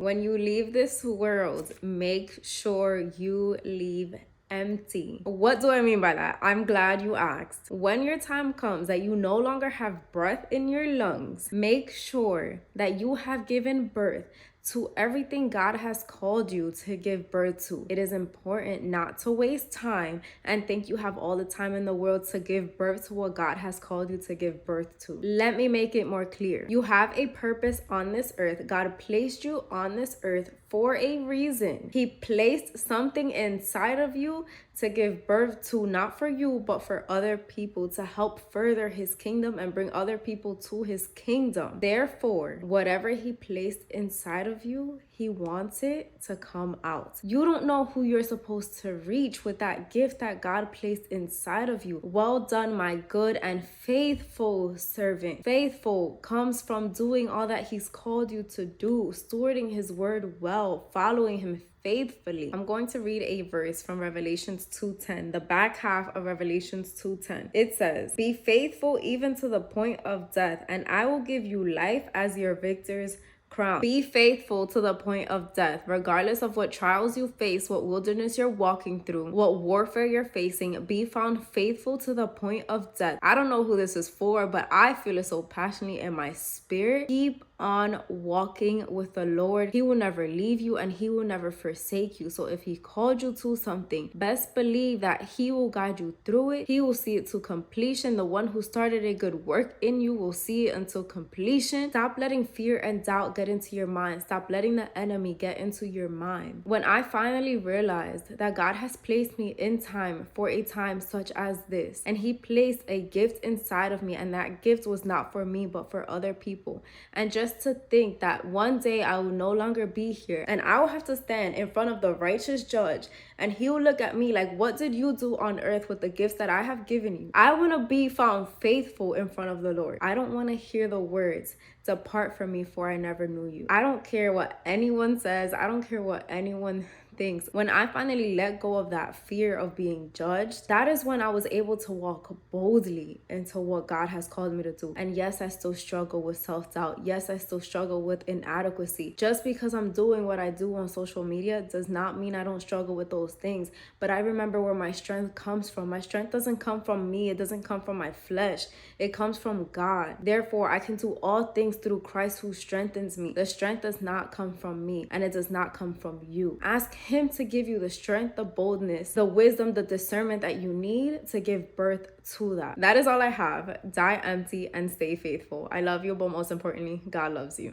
When you leave this world, make sure you leave empty. What do I mean by that? I'm glad you asked. When your time comes that you no longer have breath in your lungs, make sure that you have given birth to everything God has called you to give birth to. It is important not to waste time and think you have all the time in the world to give birth to what God has called you to give birth to. Let me make it more clear. You have a purpose on this earth. God placed you on this earth for a reason. He placed something inside of you to give birth to, not for you, but for other people, to help further his kingdom and bring other people to his kingdom. Therefore, whatever he placed inside of you, he wants it to come out. You don't know who you're supposed to reach with that gift that God placed inside of you. Well done, my good and faithful servant. Faithful comes from doing all that he's called you to do, stewarding his word well, following him faithfully. I'm going to read a verse from Revelations 2:10, the back half of Revelations 2:10. It says, "Be faithful even to the point of death, and I will give you life as your victor's crown." Be faithful to the point of death, regardless of what trials you face, what wilderness you're walking through, what warfare you're facing. Be found faithful to the point of death. I don't know who this is for, but I feel it so passionately in my spirit. Keep on walking with the Lord. He will never leave you and he will never forsake you. So if he called you to something, best believe that he will guide you through it. He will see it to completion. The one who started a good work in you will see it until completion. Stop letting fear and doubt get into your mind. Stop letting the enemy get into your mind. When I finally realized that God has placed me in time for a time such as this, and he placed a gift inside of me, and that gift was not for me but for other people, and just to think that one day I will no longer be here and I will have to stand in front of the righteous judge and he will look at me like, what did you do on earth with the gifts that I have given you? I want to be found faithful in front of the Lord. I don't want to hear the words, "Depart from me, for I never knew you." I don't care what anyone says. I don't care what anyone thinks. When I finally let go of that fear of being judged, that is when I was able to walk boldly into what God has called me to do. And yes, I still struggle with self-doubt. Yes, I still struggle with inadequacy. Just because I'm doing what I do on social media does not mean I don't struggle with those things. But I remember where my strength comes from. My strength doesn't come from me. It doesn't come from my flesh. It comes from God. Therefore, I can do all things through Christ who strengthens me. The strength does not come from me, and it does not come from you. Ask him to give you the strength, the boldness, the wisdom, the discernment that you need to give birth to that. That is all I have. Die empty and stay faithful. I love you, but most importantly, God loves you.